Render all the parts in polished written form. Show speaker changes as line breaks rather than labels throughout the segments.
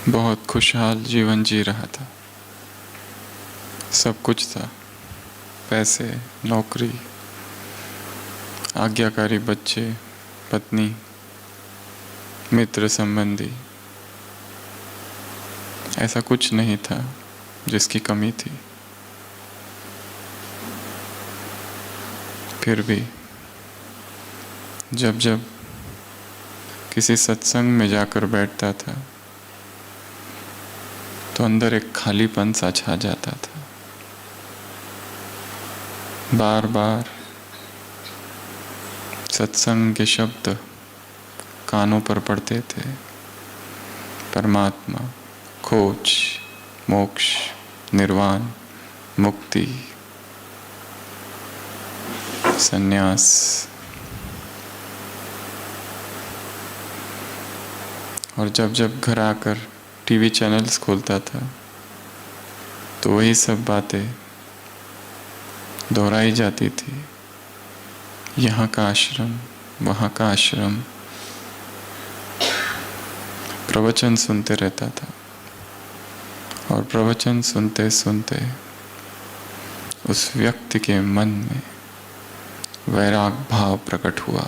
बहुत खुशहाल जीवन जी रहा था। सब कुछ था, पैसे, नौकरी, आज्ञाकारी बच्चे, पत्नी, मित्र संबंधी। ऐसा कुछ नहीं था जिसकी कमी थी। फिर भी जब जब किसी सत्संग में जाकर बैठता था तो अंदर एक खालीपन सा छा जाता था। बार बार सत्संग के शब्द कानों पर पड़ते थे। परमात्मा, खोज, मोक्ष, निर्वाण, मुक्ति, संन्यास। और जब जब घर आकर टीवी चैनल्स खोलता था तो वही सब बातें दोहराई जाती थी। यहाँ का आश्रम, वहाँ का आश्रम। प्रवचन सुनते रहता था और प्रवचन सुनते सुनते उस व्यक्ति के मन में वैराग भाव प्रकट हुआ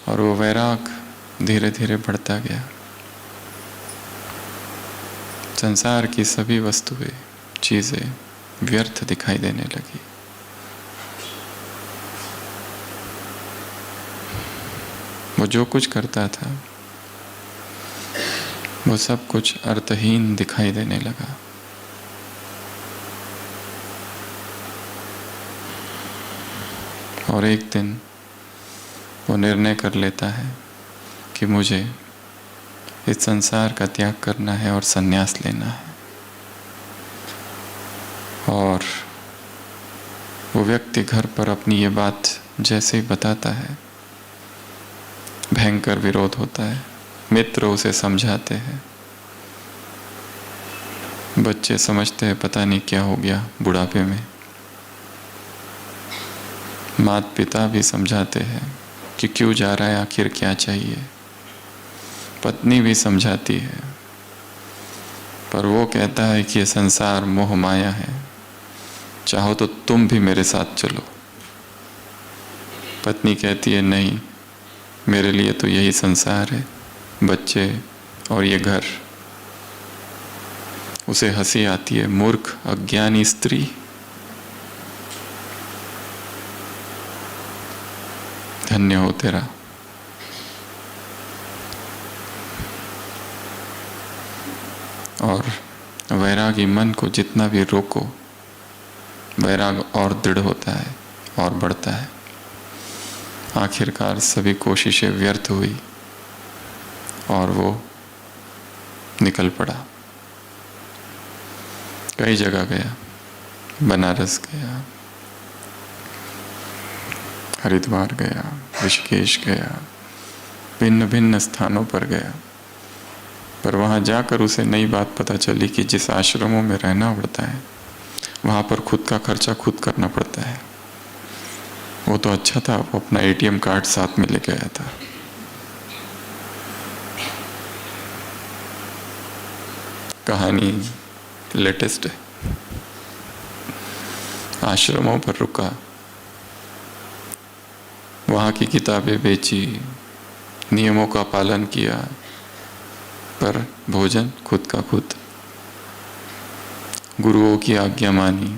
और वो वैराग धीरे धीरे बढ़ता गया। संसार की सभी वस्तुएं, चीजें व्यर्थ दिखाई देने लगी। वो जो कुछ करता था वो सब कुछ अर्थहीन दिखाई देने लगा। और एक दिन वो निर्णय कर लेता है कि मुझे इस संसार का त्याग करना है और संन्यास लेना है। और वो व्यक्ति घर पर अपनी ये बात जैसे ही बताता है, भयंकर विरोध होता है। मित्र उसे समझाते हैं, बच्चे समझते हैं पता नहीं क्या हो गया बुढ़ापे में। माता पिता भी समझाते हैं कि क्यों जा रहा है, आखिर क्या चाहिए। पत्नी भी समझाती है, पर वो कहता है कि ये संसार मोह माया है, चाहो तो तुम भी मेरे साथ चलो। पत्नी कहती है नहीं, मेरे लिए तो यही संसार है, बच्चे और ये घर। उसे हंसी आती है, मूर्ख अज्ञानी स्त्री। धन्य हो तेरा। और वैरागी मन को जितना भी रोको, वैराग और दृढ़ होता है और बढ़ता है। आखिरकार सभी कोशिशें व्यर्थ हुई और वो निकल पड़ा। कई जगह गया, बनारस गया, हरिद्वार गया, ऋषिकेश गया, भिन्न भिन्न स्थानों पर गया। पर वहाँ जाकर उसे नई बात पता चली कि जिस आश्रमों में रहना पड़ता है वहाँ पर खुद का खर्चा खुद करना पड़ता है। वो तो अच्छा था, वो अपना एटीएम कार्ड साथ में लेके आया था। कहानी लेटेस्ट है। आश्रमों पर रुका, वहाँ की किताबें बेची, नियमों का पालन किया, पर भोजन खुद का खुद। गुरुओं की आज्ञा मानी।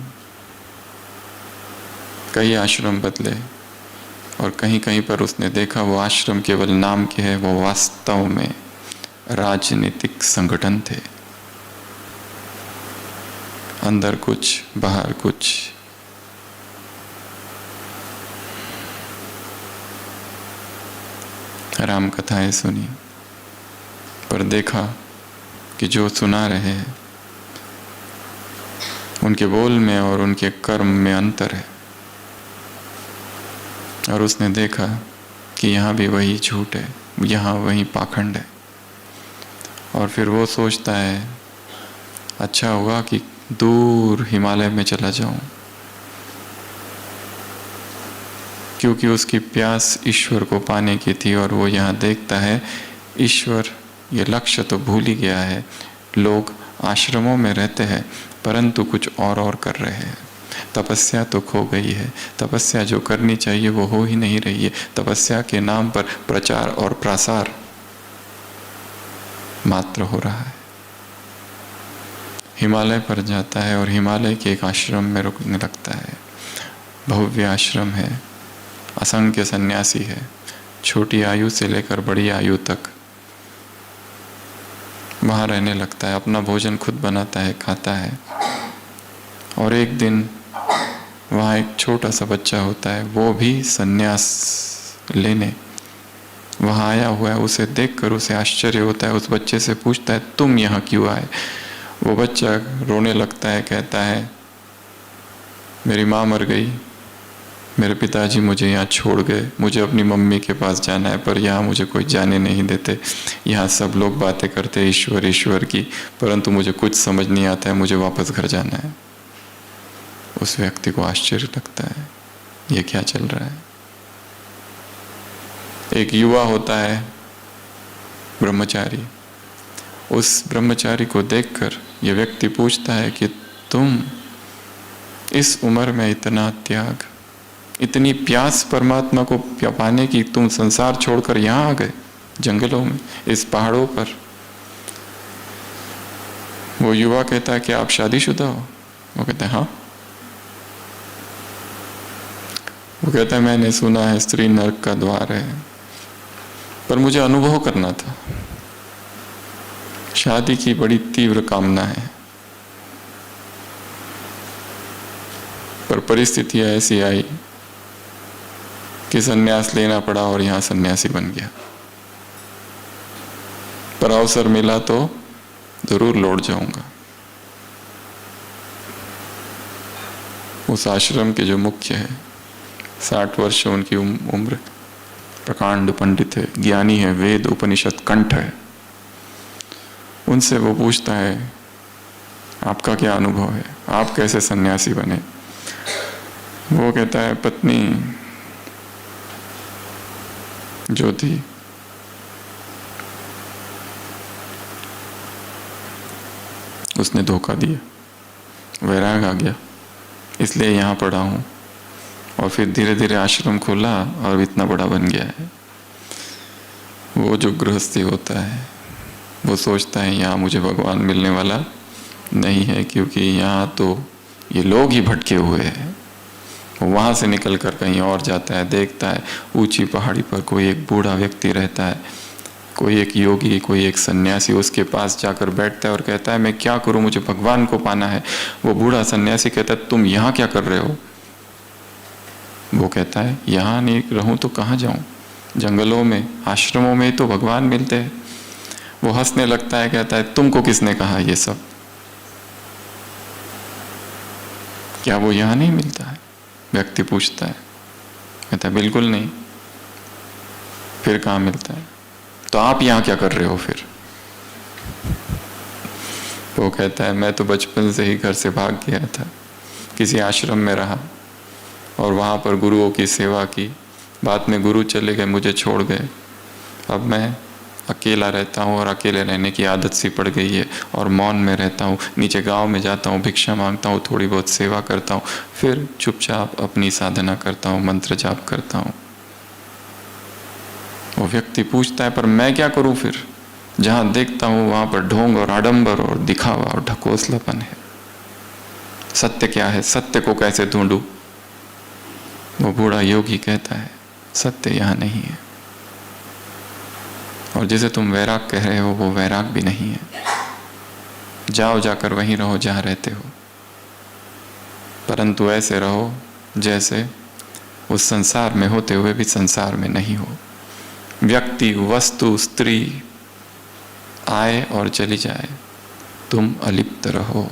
कई आश्रम बदले और कहीं कहीं पर उसने देखा वो आश्रम केवल नाम के हैं, वो वास्तव में राजनीतिक संगठन थे। अंदर कुछ, बाहर कुछ। राम कथाएं सुनी, पर देखा कि जो सुना रहे हैं उनके बोल में और उनके कर्म में अंतर है। और उसने देखा कि यहाँ भी वही झूठ है, यहाँ वही पाखंड है। और फिर वो सोचता है अच्छा होगा कि दूर हिमालय में चला जाऊं, क्योंकि उसकी प्यास ईश्वर को पाने की थी। और वो यहाँ देखता है ईश्वर ये लक्ष्य तो भूल ही गया है। लोग आश्रमों में रहते हैं परंतु कुछ और कर रहे हैं। तपस्या तो खो गई है, तपस्या जो करनी चाहिए वो हो ही नहीं रही है। तपस्या के नाम पर प्रचार और प्रसार मात्र हो रहा है। हिमालय पर जाता है और हिमालय के एक आश्रम में रुकने लगता है। भव्य आश्रम है, असंख्य सन्यासी है, छोटी आयु से लेकर बड़ी आयु तक वहाँ रहने लगता है। अपना भोजन खुद बनाता है, खाता है। और एक दिन वहाँ एक छोटा सा बच्चा होता है, वो भी सन्यास लेने वहाँ आया हुआ है। उसे देखकर उसे आश्चर्य होता है। उस बच्चे से पूछता है, तुम यहाँ क्यों आए? वो बच्चा रोने लगता है, कहता है, मेरी माँ मर गई, मेरे पिताजी मुझे यहाँ छोड़ गए, मुझे अपनी मम्मी के पास जाना है, पर यहाँ मुझे कोई जाने नहीं देते। यहाँ सब लोग बातें करते हैं ईश्वर ईश्वर की, परंतु मुझे कुछ समझ नहीं आता है, मुझे वापस घर जाना है। उस व्यक्ति को आश्चर्य लगता है, ये क्या चल रहा है। एक युवा होता है ब्रह्मचारी। उस ब्रह्मचारी को देखकर यह व्यक्ति पूछता है कि तुम इस उम्र में इतना त्याग, इतनी प्यास परमात्मा को पाने की, तुम संसार छोड़कर यहाँ आ गए, जंगलों में, इस पहाड़ों पर। वो युवा कहता है कि आप शादीशुदा हो? वो कहते हैं हाँ। वो कहता है मैंने सुना है स्त्री नरक का द्वार है, पर मुझे अनुभव करना था। शादी की बड़ी तीव्र कामना है, पर परिस्थितियां ऐसी आई कि सन्यास लेना पड़ा और यहां सन्यासी बन गया। पर अवसर मिला तो जरूर लौट जाऊंगा। उस आश्रम के जो मुख्य है, 60 वर्ष उनकी उम्र, प्रकांड पंडित है, ज्ञानी है, वेद उपनिषद कंठ है। उनसे वो पूछता है, आपका क्या अनुभव है, आप कैसे सन्यासी बने? वो कहता है, पत्नी जो थी उसने धोखा दिया, वैराग आ गया, इसलिए यहाँ पड़ा हूँ। और फिर धीरे धीरे आश्रम खोला और इतना बड़ा बन गया है। वो जो गृहस्थी होता है वो सोचता है यहाँ मुझे भगवान मिलने वाला नहीं है, क्योंकि यहाँ तो ये लोग ही भटके हुए हैं। वहाँ से निकल कर कहीं और जाता है, देखता है ऊंची पहाड़ी पर कोई एक बूढ़ा व्यक्ति रहता है, कोई एक योगी, कोई एक सन्यासी। उसके पास जाकर बैठता है और कहता है, मैं क्या करूं, मुझे भगवान को पाना है। वो बूढ़ा सन्यासी कहता है, तुम यहाँ क्या कर रहे हो? वो कहता है, यहाँ नहीं रहूं तो कहाँ जाऊं, जंगलों में, आश्रमों में तो भगवान मिलते हैं। वो हंसने लगता है, कहता है, तुमको किसने कहा ये सब? क्या वो यहाँ नहीं मिलता है? व्यक्ति पूछता है, कहता है, बिल्कुल नहीं। फिर कहाँ मिलता है? तो आप यहाँ क्या कर रहे हो फिर? वो कहता है, मैं तो बचपन से ही घर से भाग गया था, किसी आश्रम में रहा और वहाँ पर गुरुओं की सेवा की। बाद में गुरु चले गए, मुझे छोड़ गए। अब मैं अकेला रहता हूँ और अकेले रहने की आदत सी पड़ गई है और मौन में रहता हूँ। नीचे गांव में जाता हूँ, भिक्षा मांगता हूँ, थोड़ी बहुत सेवा करता हूँ, फिर चुपचाप अपनी साधना करता हूँ, मंत्र जाप करता हूँ। वो व्यक्ति पूछता है, पर मैं क्या करूँ फिर? जहाँ देखता हूँ वहाँ पर ढोंग और आडंबर और दिखावा और ढकोसलापन है। सत्य क्या है? सत्य को कैसे ढूंढूं? वो बूढ़ा योगी कहता है, सत्य यहाँ नहीं है, और जिसे तुम वैराग कह रहे हो वो वैराग भी नहीं है। जाओ, जाकर वहीं रहो जहाँ रहते हो, परंतु ऐसे रहो जैसे उस संसार में होते हुए भी संसार में नहीं हो। व्यक्ति, वस्तु, स्त्री आए और चली जाए, तुम अलिप्त रहो।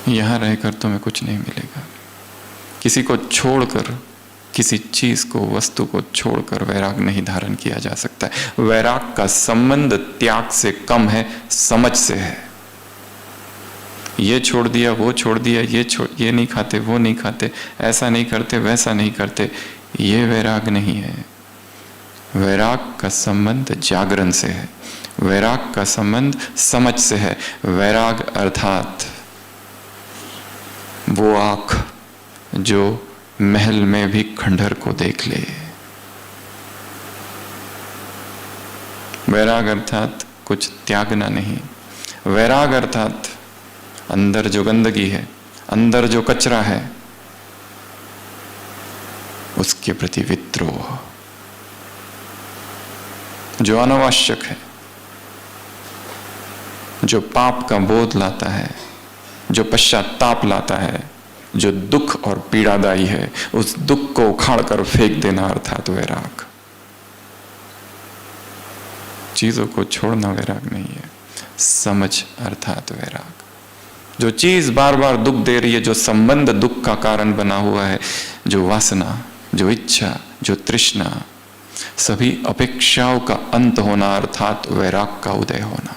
यहाँ रहकर तुम्हें कुछ नहीं मिलेगा। किसी को छोड़कर, किसी चीज को, वस्तु को छोड़कर वैराग नहीं धारण किया जा सकता है। वैराग का संबंध त्याग से कम है, समझ से है। ये छोड़ दिया, वो छोड़ दिया, ये नहीं खाते, वो नहीं खाते, ऐसा नहीं करते, वैसा नहीं करते, ये वैराग नहीं है। वैराग का संबंध जागरण से है, वैराग का संबंध समझ से है। वैराग अर्थात वो आँख जो महल में भी खंडहर को देख ले। वैराग अर्थात कुछ त्यागना नहीं। वैराग अर्थात अंदर जो गंदगी है, अंदर जो कचरा है, उसके प्रति विद्रोह, जो अनावश्यक है, जो पाप का बोध लाता है, जो पश्चाताप लाता है, जो दुख और पीड़ादायी है, उस दुख को उखाड़ कर फेंक देना अर्थात वैराग। चीजों को छोड़ना वैराग नहीं है, समझ अर्थात वैराग। जो चीज बार बार दुख दे रही है, जो संबंध दुख का कारण बना हुआ है, जो वासना, जो इच्छा, जो तृष्णा, सभी अपेक्षाओं का अंत होना अर्थात वैराग का उदय होना।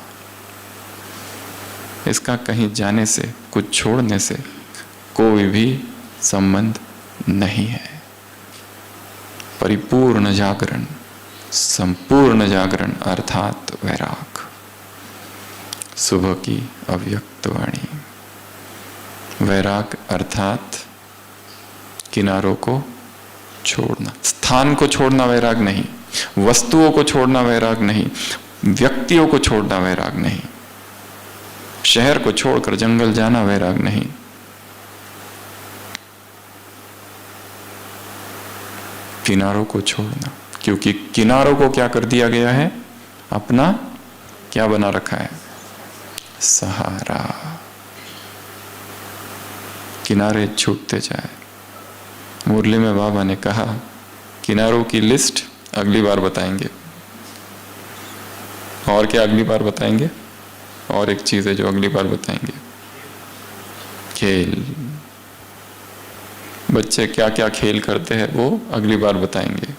इसका कहीं जाने से, कुछ छोड़ने से कोई भी संबंध नहीं है। परिपूर्ण जागरण, संपूर्ण जागरण अर्थात वैराग। सुबह की अव्यक्त वाणी। वैराग अर्थात किनारों को छोड़ना, स्थान को छोड़ना वैराग नहीं, वस्तुओं को छोड़ना वैराग नहीं, व्यक्तियों को छोड़ना वैराग नहीं, शहर को छोड़कर जंगल जाना वैराग नहीं। किनारों को छोड़ना, क्योंकि किनारों को क्या कर दिया गया है? अपना क्या बना रखा है? सहारा। किनारे छूटते जाए। मुरली में बाबा ने कहा, किनारों की लिस्ट अगली बार बताएंगे। और क्या अगली बार बताएंगे? और एक चीज है जो अगली बार बताएंगे, खेल। बच्चे क्या क्या खेल करते हैं वो अगली बार बताएंगे।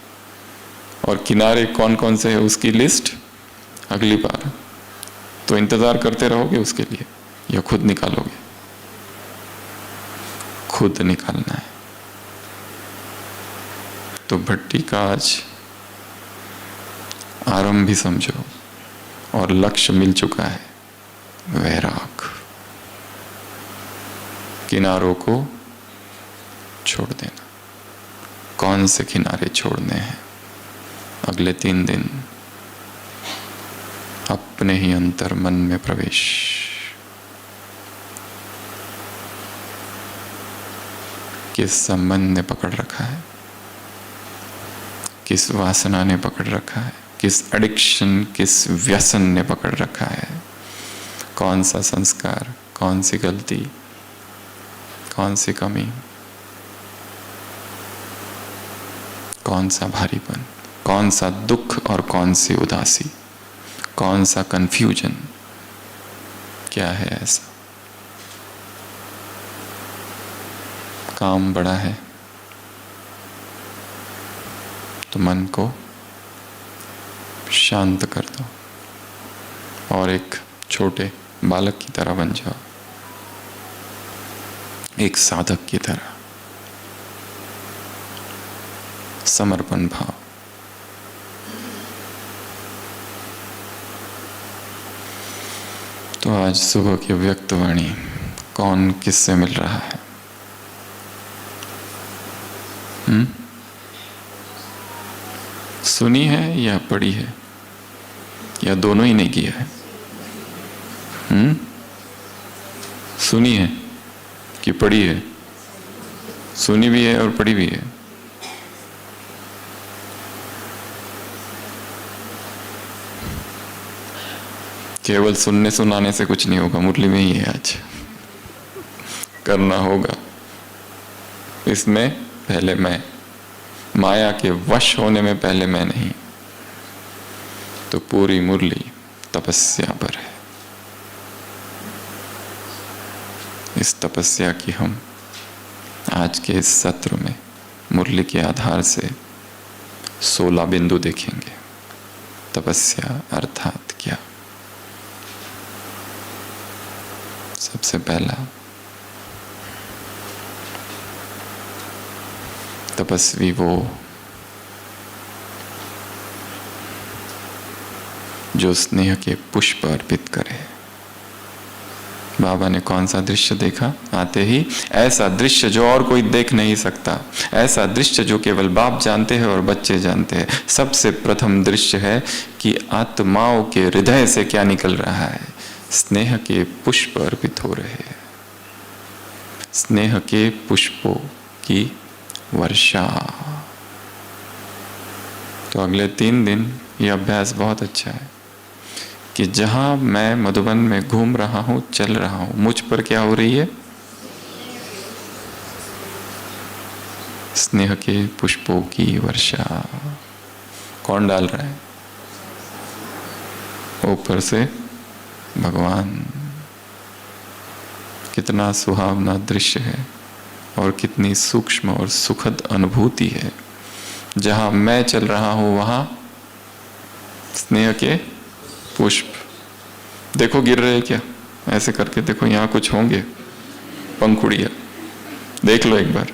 और किनारे कौन कौन से है उसकी लिस्ट अगली बार। तो इंतजार करते रहोगे उसके लिए या खुद निकालोगे? खुद निकालना है। तो भट्टी का आज आरंभ भी समझो और लक्ष्य मिल चुका है, वैराग। किनारों को छोड़ देना। कौन से किनारे छोड़ने हैं? अगले 3 दिन अपने ही अंतर मन में प्रवेश। किस संबंध ने पकड़ रखा है? किस वासना ने पकड़ रखा है? किस एडिक्शन, किस व्यसन ने पकड़ रखा है? कौन सा संस्कार, कौन सी गलती, कौन सी कमी, कौन सा भारीपन, कौन सा दुख और कौन सी उदासी, कौन सा कंफ्यूजन, क्या है ऐसा? काम बड़ा है तो मन को शांत कर दो और एक छोटे बालक की तरह बन जाओ, एक साधक की तरह। समर्पण भाव। तो आज सुबह की व्यक्त वाणी कौन किससे मिल रहा है? सुनी है या पढ़ी है या दोनों ही नहीं किया है? सुनी है कि पढ़ी है? सुनी भी है और पढ़ी भी है। केवल सुनने सुनाने से कुछ नहीं होगा, मुरली में ही है आज। करना होगा। इसमें पहले मैं, माया के वश होने में पहले मैं नहीं। तो पूरी मुरली तपस्या पर है। इस तपस्या की हम आज के इस सत्र में मुरली के आधार से 16 बिंदु देखेंगे। तपस्या अर्थात क्या? सबसे पहला, तपस्वी वो जो स्नेह के पुष्प अर्पित करे। बाबा ने कौन सा दृश्य देखा आते ही? ऐसा दृश्य जो और कोई देख नहीं सकता, ऐसा दृश्य जो केवल बाप जानते हैं और बच्चे जानते हैं। सबसे प्रथम दृश्य है कि आत्माओं के हृदय से क्या निकल रहा है? स्नेह के पुष्प अर्पित हो रहे हैं, स्नेह के पुष्पों की वर्षा। तो अगले 3 दिन ये अभ्यास बहुत अच्छा है कि जहां मैं मधुबन में घूम रहा हूं, चल रहा हूं, मुझ पर क्या हो रही है? स्नेह के पुष्पों की वर्षा। कौन डाल रहा है? ऊपर से भगवान। कितना सुहावना दृश्य है और कितनी सूक्ष्म और सुखद अनुभूति है। जहां मैं चल रहा हूं वहां स्नेह के पुष्प। देखो गिर रहे क्या? ऐसे करके देखो, यहां कुछ होंगे पंखुड़िया, देख लो एक बार,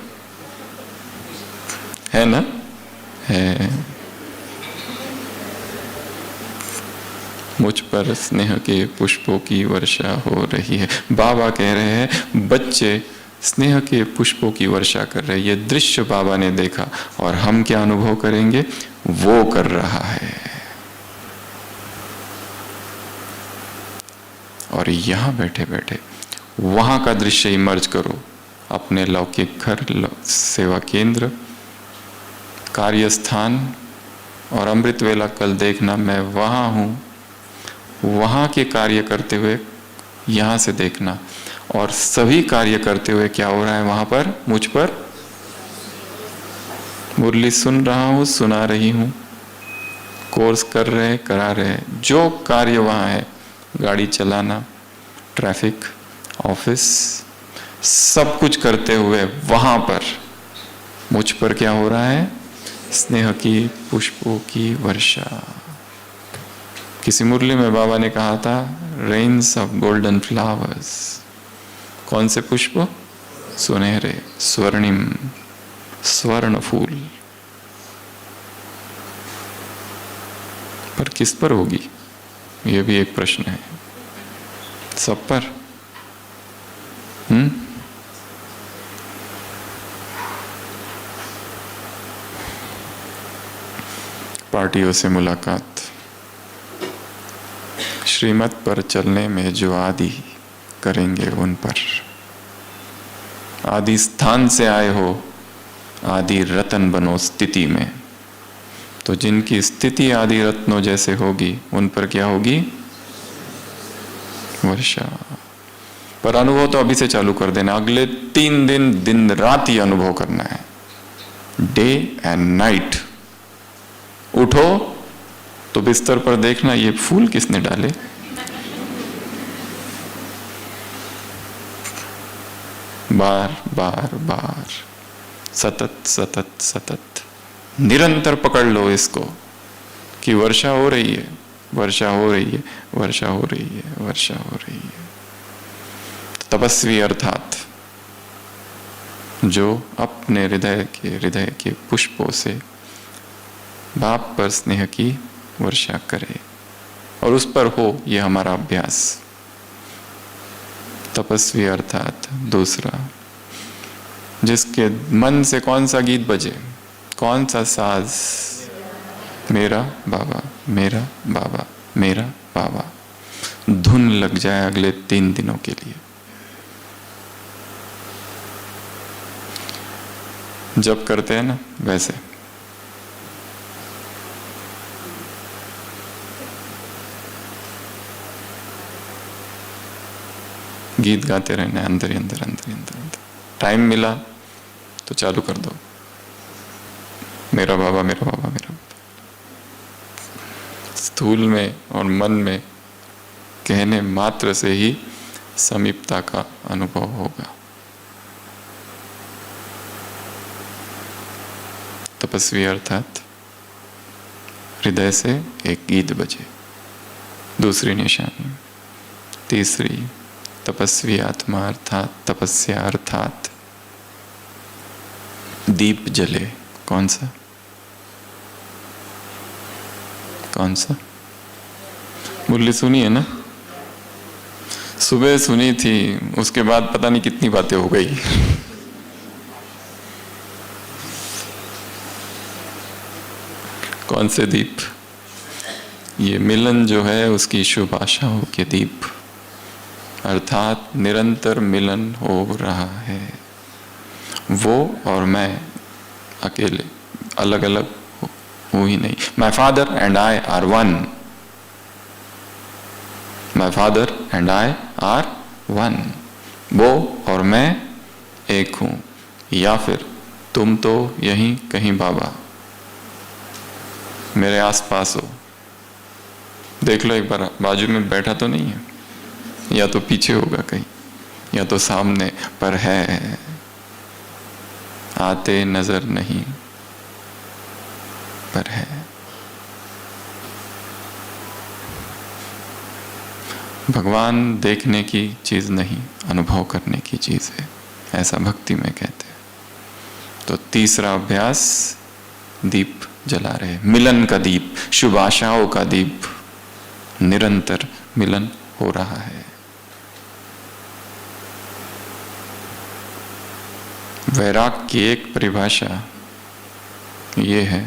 है ना? है। मुझ पर स्नेह के पुष्पों की वर्षा हो रही है। बाबा कह रहे हैं बच्चे स्नेह के पुष्पों की वर्षा कर रहे हैं। ये दृश्य बाबा ने देखा और हम क्या अनुभव करेंगे? वो कर रहा है। और यहां बैठे बैठे वहां का दृश्य इमर्ज करो। अपने लौकिक घर, सेवा केंद्र, कार्यस्थान और अमृत वेला कल देखना मैं वहां हूं, वहां के कार्य करते हुए यहां से देखना। और सभी कार्य करते हुए क्या हो रहा है वहां पर? मुझ पर मुरली सुन रहा हूं, सुना रही हूं, कोर्स कर रहे, करा रहे, जो कार्य वहां है, गाड़ी चलाना, ट्रैफिक, ऑफिस, सब कुछ करते हुए वहां पर मुझ पर क्या हो रहा है? स्नेह की पुष्पों की वर्षा। किसी मुरली में बाबा ने कहा था रेन्स ऑफ गोल्डन फ्लावर्स। कौन से पुष्प? सुनहरे, स्वर्णिम, स्वर्ण फूल। पर किस पर होगी? यह भी एक प्रश्न है। सब पर? पार्टियों से मुलाकात। श्रीमत पर चलने में जो आदि करेंगे उन पर। आदि स्थान से आए हो, आदि रतन बनो स्थिति में। तो जिनकी स्थिति आदि रत्नों जैसे होगी उन पर क्या होगी? वर्षा। पर अनुभव तो अभी से चालू कर देना। अगले 3 दिन दिन रात ही अनुभव करना है, डे एंड नाइट। उठो तो बिस्तर पर देखना ये फूल किसने डाले, बार बार बार, सतत सतत सतत, निरंतर पकड़ लो इसको कि वर्षा हो रही है, वर्षा हो रही है, वर्षा हो रही है, वर्षा हो रही है। तपस्वी अर्थात जो अपने हृदय के पुष्पों से बाप पर स्नेह की वर्षा करे और उस पर हो, यह हमारा अभ्यास। तपस्वी अर्थात दूसरा, जिसके मन से कौन सा गीत बजे, कौन सा साज? मेरा बाबा, मेरा बाबा, मेरा बाबा, धुन लग जाए अगले 3 दिनों के लिए। जब करते हैं ना वैसे। गीत गाते रहना है अंदर ही अंदर अंदर अंदर अंदर। टाइम मिला तो चालू कर दो, मेरा बाबा, मेरा बाबा, मेरा बाबा। स्थूल में और मन में कहने मात्र से ही समीपता का अनुभव होगा। तपस्वी अर्थात हृदय से एक गीत बजे। दूसरी निशानी। तीसरी, तपस्वी आत्मा अर्थात तपस्या अर्थात दीप जले। कौन सा? कौन सा? मुरली सुनी है ना? सुबह सुनी थी, उसके बाद पता नहीं कितनी बातें हो गई। कौन से दीप? ये मिलन जो है उसकी शुभ आशाओं के दीप, अर्थात निरंतर मिलन हो रहा है। वो और मैं अकेले अलग अलग हूं ही नहीं। My father and I R one. My father and I R one. वो और मैं एक हूं। या फिर तुम तो यहीं कहीं बाबा मेरे आसपास हो। देख लो एक बार, बाजू में बैठा तो नहीं है, या तो पीछे होगा कहीं, या तो सामने, पर है। आते नजर नहीं, पर है। भगवान देखने की चीज नहीं, अनुभव करने की चीज है, ऐसा भक्ति में कहते हैं। तो तीसरा अभ्यास, दीप जला रहे, मिलन का दीप, शुभ आशाओं का दीप। निरंतर मिलन हो रहा है। वैराग की एक परिभाषा ये है,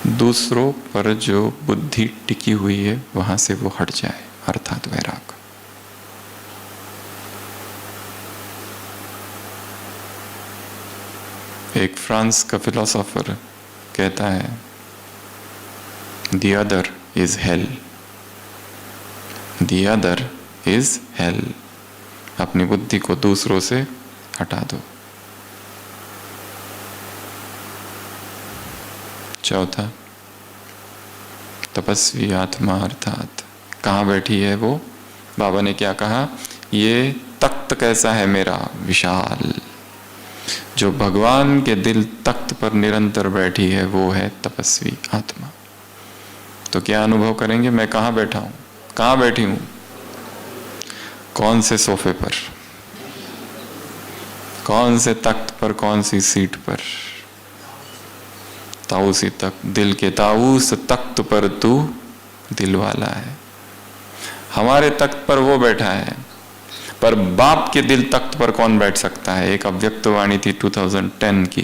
दूसरों पर जो बुद्धि टिकी हुई है वहां से वो हट जाए, अर्थात वैराग। एक फ्रांस का फिलोसोफर कहता है, the other is hello, the other is hello. अपनी बुद्धि को दूसरों से हटा दो। चौथा, तपस्वी आत्मा, अर्थात कहाँ बैठी है वो? बाबा ने क्या कहा? ये तख्त कैसा है मेरा, विशाल। जो भगवान के दिल तख्त पर निरंतर बैठी है वो है तपस्वी आत्मा। तो क्या अनुभव करेंगे? मैं कहाँ बैठा हूं, कहाँ बैठी हूं? कौन से सोफे पर, कौन से तख्त पर, कौन सी सीट पर? ताऊसी तख्त, दिल के ताऊस तख्त पर तू दिल वाला है। हमारे तख्त पर वो बैठा है, पर बाप के दिल तख्त पर कौन बैठ सकता है? एक अव्यक्त वाणी थी 2010 की,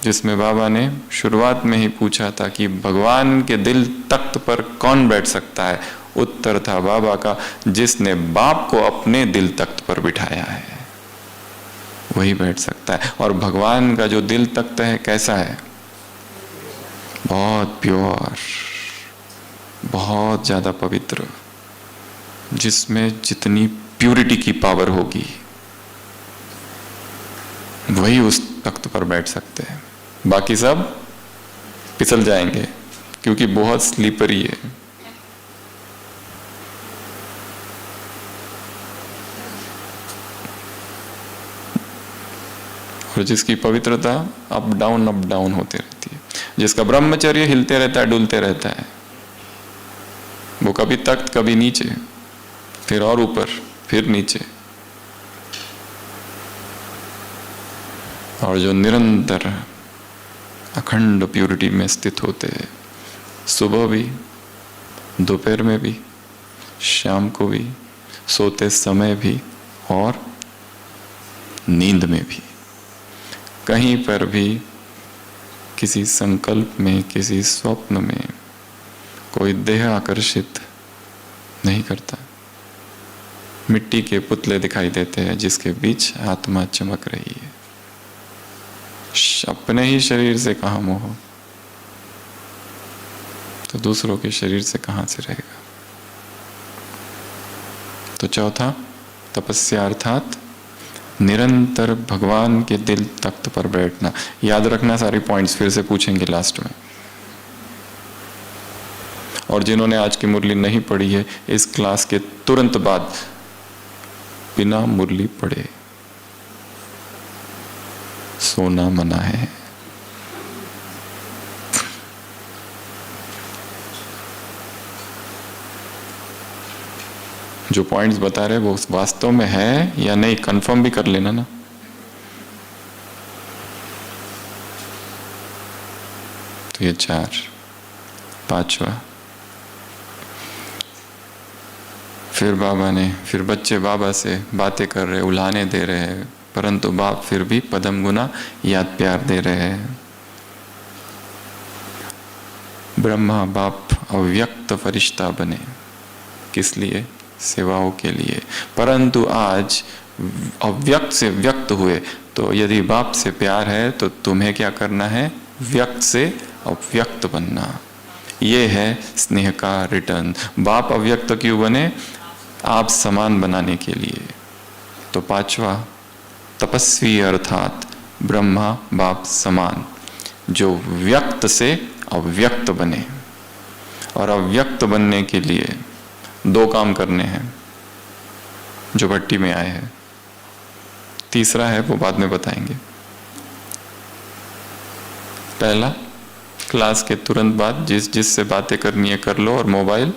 जिसमें बाबा ने शुरुआत में ही पूछा था कि भगवान के दिल तख्त पर कौन बैठ सकता है? उत्तर था बाबा का, जिसने बाप को अपने दिल तख्त पर बिठाया है वही बैठ सकता है। और भगवान का जो दिल तख्त है कैसा है? बहुत प्योर, बहुत ज्यादा पवित्र, जिसमें जितनी प्यूरिटी की पावर होगी वही उस तख्त पर बैठ सकते हैं। बाकी सब फिसल जाएंगे क्योंकि बहुत स्लीपरी है। और जिसकी पवित्रता अप डाउन होती रहती है, जिसका ब्रह्मचर्य हिलते रहता है, डुलते रहता है, वो कभी तख्त, कभी नीचे, फिर और ऊपर, फिर नीचे। और जो निरंतर अखंड प्यूरिटी में स्थित होते हैं, सुबह भी, दोपहर में भी, शाम को भी, सोते समय भी और नींद में भी, कहीं पर भी किसी संकल्प में, किसी स्वप्न में कोई देह आकर्षित नहीं करता। मिट्टी के पुतले दिखाई देते हैं जिसके बीच आत्मा चमक रही है। अपने ही शरीर से कहाँ मोह, तो दूसरों के शरीर से कहाँ से रहेगा? तो चौथा, तपस्या अर्थात निरंतर भगवान के दिल तख्त पर बैठना। याद रखना, सारी पॉइंट्स फिर से पूछेंगे लास्ट में। और जिन्होंने आज की मुरली नहीं पढ़ी है, इस क्लास के तुरंत बाद बिना मुरली पढ़े सोना मना है। जो पॉइंट्स बता रहे वो वास्तव में है या नहीं, कंफर्म भी कर लेना ना। तो ये 4। पांचवा, फिर बच्चे बाबा से बातें कर रहे, उलाहने दे रहे हैं, परंतु बाप फिर भी पदम गुना याद प्यार दे रहे हैं। ब्रह्मा बाप अव्यक्त फरिश्ता बने, किस लिए? सेवाओं के लिए। परंतु आज अव्यक्त से व्यक्त हुए, तो यदि बाप से प्यार है तो तुम्हें क्या करना है? व्यक्त से अव्यक्त बनना। ये है स्नेह का रिटर्न। बाप अव्यक्त क्यों बने? आप समान बनाने के लिए। तो पांचवा, तपस्वी अर्थात ब्रह्मा बाप समान, जो व्यक्त से अव्यक्त बने। और अव्यक्त बनने के लिए 2 काम करने हैं जो भट्टी में आए हैं। तीसरा है वो बाद में बताएंगे। पहला, क्लास के तुरंत बाद जिससे बातें करनी है कर लो और मोबाइल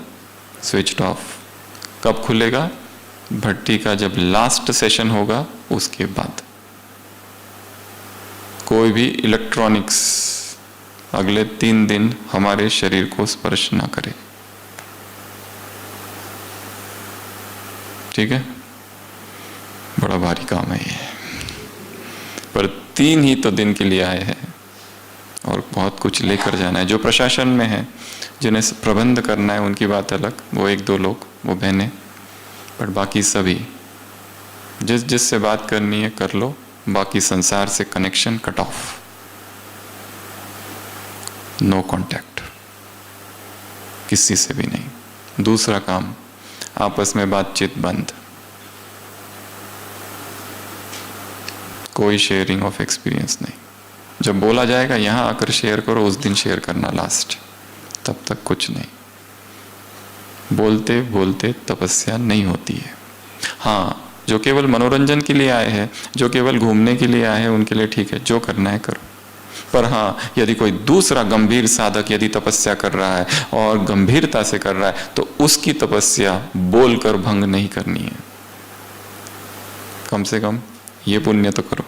स्विच ऑफ। कब खुलेगा? भट्टी का जब लास्ट सेशन होगा उसके बाद। कोई भी इलेक्ट्रॉनिक्स अगले 3 दिन हमारे शरीर को स्पर्श ना करे, ठीक है? बड़ा भारी काम है ये, पर 3 ही तो दिन के लिए आए हैं और बहुत कुछ लेकर जाना है। जो प्रशासन में है, जिन्हें प्रबंध करना है, उनकी बात अलग, वो 1-2 लोग, वो बहनें, पर बाकी सभी जिससे बात करनी है कर लो, बाकी संसार से connection cut off, no contact, किसी से भी नहीं। दूसरा काम, आपस में बातचीत बंद, कोई शेयरिंग ऑफ एक्सपीरियंस नहीं। जब बोला जाएगा यहां आकर शेयर करो, उस दिन शेयर करना लास्ट, तब तक कुछ नहीं। बोलते बोलते तपस्या नहीं होती है। हाँ, जो केवल मनोरंजन के लिए आए हैं, जो केवल घूमने के लिए आए हैं, उनके लिए ठीक है, जो करना है करो। पर हाँ, यदि कोई दूसरा गंभीर साधक यदि तपस्या कर रहा है और गंभीरता से कर रहा है, तो उसकी तपस्या बोलकर भंग नहीं करनी है। कम से कम ये पुण्य तो करो।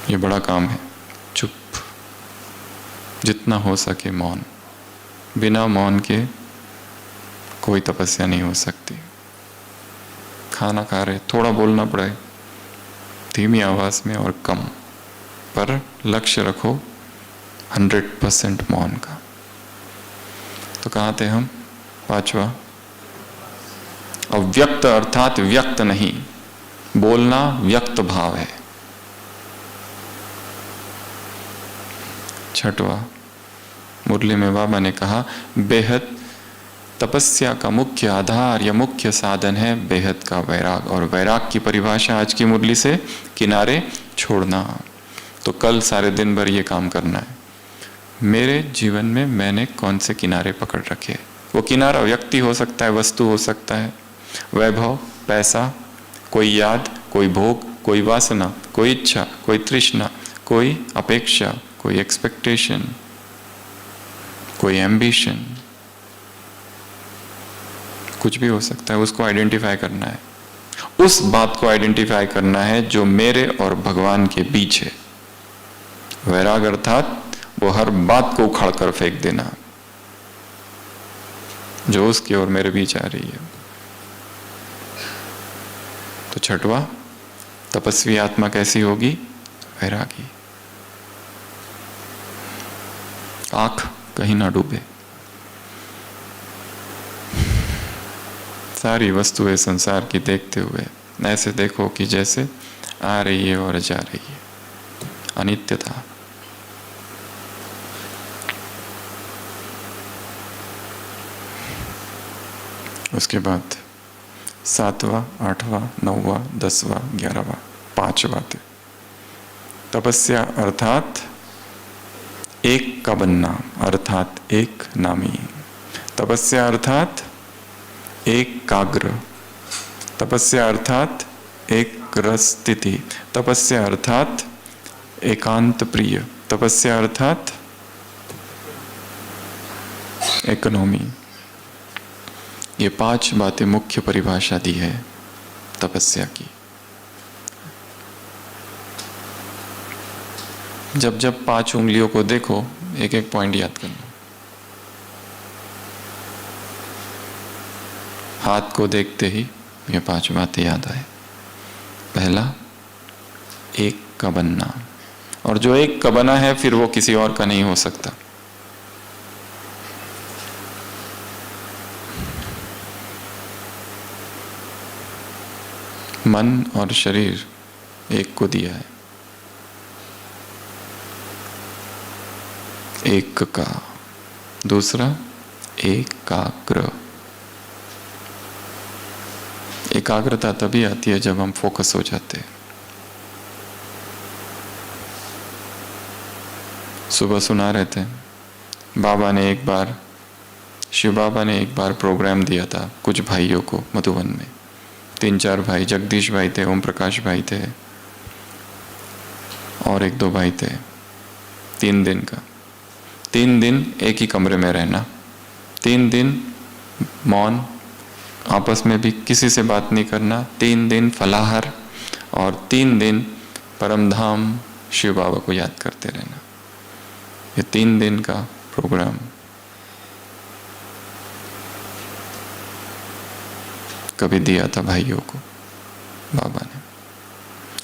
ये बड़ा काम है। चुप, जितना हो सके मौन। बिना मौन के कोई तपस्या नहीं हो सकती। खाना खा रहे, थोड़ा बोलना पड़े, धीमी आवाज में और कम, पर लक्ष्य रखो 100% मौन का। तो कहाँ थे हम? पांचवा, अव्यक्त अर्थात व्यक्त नहीं, बोलना व्यक्त भाव है। छठवा, मुरली में बाबा ने कहा बेहद तपस्या का मुख्य आधार या मुख्य साधन है बेहद का वैराग, और वैराग की परिभाषा आज की मुरली से किनारे छोड़ना। तो कल सारे दिन भर ये काम करना है। मेरे जीवन में मैंने कौन से किनारे पकड़ रखे? वो किनारा व्यक्ति हो सकता है, वस्तु हो सकता है, वैभव, पैसा, कोई याद, कोई भोग, कोई वासना, कोई इच्छा, कोई तृष्णा, कोई अपेक्षा, कोई एक्सपेक्टेशन, कोई एम्बिशन, कुछ भी हो सकता है। उसको आइडेंटिफाई करना है, उस बात को आइडेंटिफाई करना है जो मेरे और भगवान के बीच है। वैराग अर्थात वो हर बात को उखाड़ कर फेंक देना जो उसकी और मेरे बीच आ रही है। तो छठवा, तपस्वी आत्मा कैसी होगी? वैरागी। आंख कहीं ना डूबे, सारी वस्तुएं संसार की देखते हुए ऐसे देखो कि जैसे आ रही है और जा रही है, अनित्यता। उसके बाद 7वां, 8वां, 9वां, 10वां, 11वां, 5 बातें। तपस्या अर्थात एक का बनना, अर्थात एक नामी। तपस्या अर्थात एकाग्र। तपस्या अर्थात एक रस स्थिति। तपस्या अर्थात एकांत प्रिय। तपस्या अर्थात इकोनॉमी। ये 5 बातें मुख्य परिभाषा दी है तपस्या की। जब जब 5 उंगलियों को देखो, एक एक पॉइंट याद करना। हाथ को देखते ही ये 5 बातें याद आए। पहला, एक का बनना, और जो एक का बना है फिर वो किसी और का नहीं हो सकता। मन और शरीर एक को दिया है, एक का। दूसरा, एकाग्र। एकाग्रता तभी आती है जब हम फोकस हो जाते हैं। सुबह सुना रहे थे, बाबा ने एक बार, शिव बाबा ने एक बार प्रोग्राम दिया था कुछ भाइयों को मधुबन में। 3-4 भाई, जगदीश भाई थे, ओम प्रकाश भाई थे, और 1-2 भाई थे। 3 दिन का, 3 दिन एक ही कमरे में रहना, 3 दिन मौन, आपस में भी किसी से बात नहीं करना, 3 दिन फलाहार, और 3 दिन परमधाम शिव बाबा को याद करते रहना। ये 3 दिन का प्रोग्राम कभी दिया था भाइयों को बाबा ने।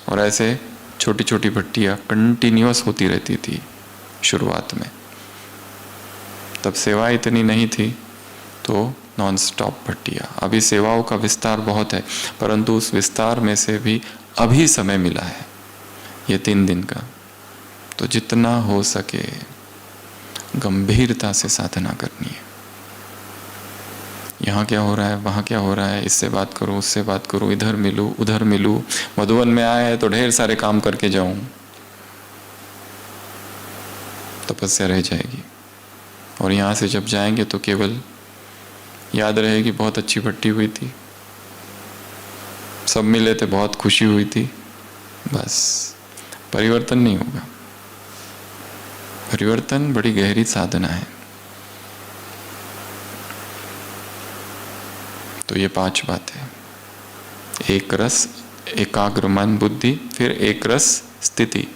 और ऐसे छोटी छोटी भट्टियां कंटिन्यूअस होती रहती थी शुरुआत में। तब सेवा इतनी नहीं थी तो नॉन स्टॉप भट्टियां। अभी सेवाओं का विस्तार बहुत है, परंतु उस विस्तार में से भी अभी समय मिला है ये 3 दिन का, तो जितना हो सके गंभीरता से साधना करनी है। यहाँ क्या हो रहा है, वहाँ क्या हो रहा है, इससे बात करूँ, उससे बात करूँ, इधर मिलूँ, उधर मिलूँ, मधुबन में आया है तो ढेर सारे काम करके जाऊँ, तपस्या रह जाएगी। और यहाँ से जब जाएंगे तो केवल याद रहेगी बहुत अच्छी भट्टी हुई थी, सब मिले थे, बहुत खुशी हुई थी, बस परिवर्तन नहीं होगा। परिवर्तन बड़ी गहरी साधना है। तो ये 5 बातें, एक रस, एकाग्र मन बुद्धि, फिर एक रस स्थिति।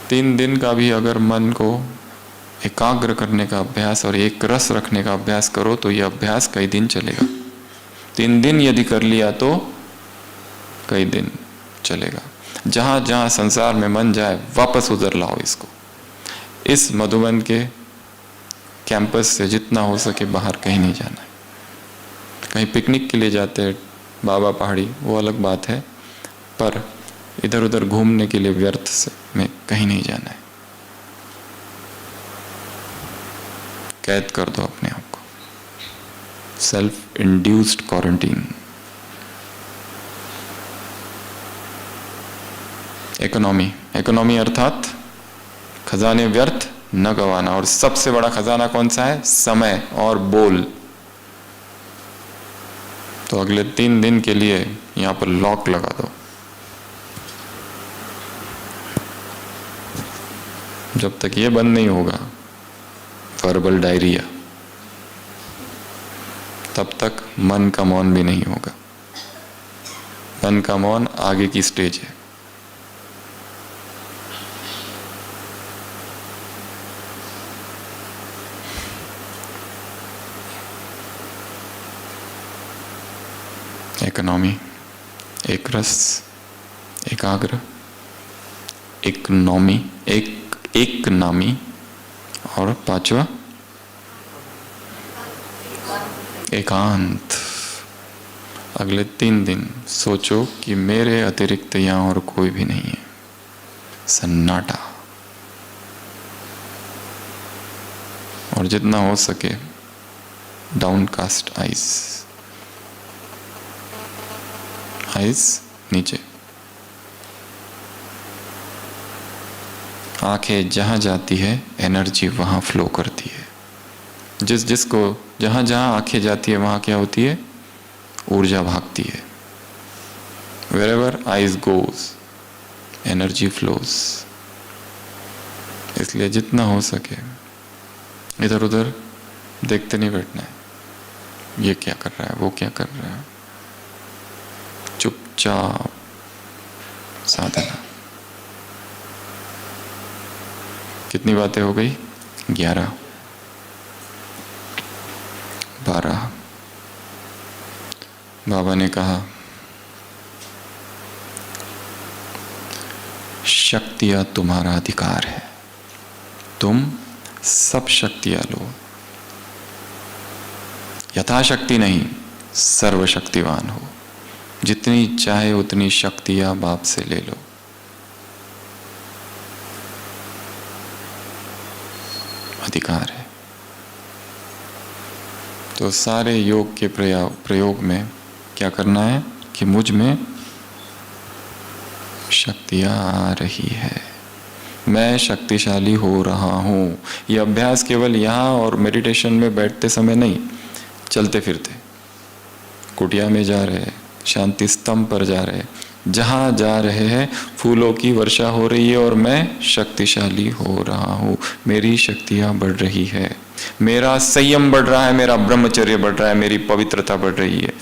3 दिन का भी अगर मन को एकाग्र करने का अभ्यास और एक रस रखने का अभ्यास करो तो ये अभ्यास कई दिन चलेगा। 3 दिन यदि कर लिया तो कई दिन चलेगा। जहां जहां संसार में मन जाए वापस उधर लाओ इसको। इस मधुबन के कैंपस से जितना हो सके बाहर कहीं नहीं जाना है। कहीं पिकनिक के लिए जाते हैं बाबा पहाड़ी, वो अलग बात है, पर इधर उधर घूमने के लिए व्यर्थ से में कहीं नहीं जाना है। कैद कर दो अपने आप को, self induced quarantine. Economy, economy अर्थात खजाने व्यर्थ न गवाना। और सबसे बड़ा खजाना कौन सा है? समय और बोल। तो अगले 3 दिन के लिए यहां पर लॉक लगा दो। जब तक ये बंद नहीं होगा वर्बल डायरिया, तब तक मन का मौन भी नहीं होगा। मन का मौन आगे की स्टेज है। इकोनॉमी, एक रस, एकाग्र, इकोनॉमी, एक नामी, और 5वां एकांत। अगले 3 दिन सोचो कि मेरे अतिरिक्त यहां और कोई भी नहीं है, सन्नाटा। और जितना हो सके डाउनकास्ट आइज, आइज नीचे। आंखें जहां जाती है एनर्जी वहां फ्लो करती है। जिसको जहां जहां आंखें जाती है वहां क्या होती है? ऊर्जा भागती है। wherever eyes goes energy flows. इसलिए जितना हो सके इधर उधर देखते नहीं बैठना है, ये क्या कर रहा है, वो क्या कर रहा है। चुपचाप साधना। कितनी बातें हो गई? 11, 12। बाबा ने कहा शक्तियां तुम्हारा अधिकार है, तुम सब शक्तियां लो, यथाशक्ति नहीं, सर्वशक्तिवान हो, जितनी चाहे उतनी शक्तियां बाप से ले लो। अधिकार है। तो सारे योग के प्रयोग में क्या करना है कि मुझ में शक्तियां आ रही है, मैं शक्तिशाली हो रहा हूं। यह अभ्यास केवल यहाँ और मेडिटेशन में बैठते समय नहीं, चलते फिरते, कुटिया में जा रहे, शांति स्तंभ पर जा रहे, जहां जा रहे हैं फूलों की वर्षा हो रही है और मैं शक्तिशाली हो रहा हूं, मेरी शक्तियां बढ़ रही है, मेरा संयम बढ़ रहा है, मेरा ब्रह्मचर्य बढ़ रहा है, मेरी पवित्रता बढ़ रही है,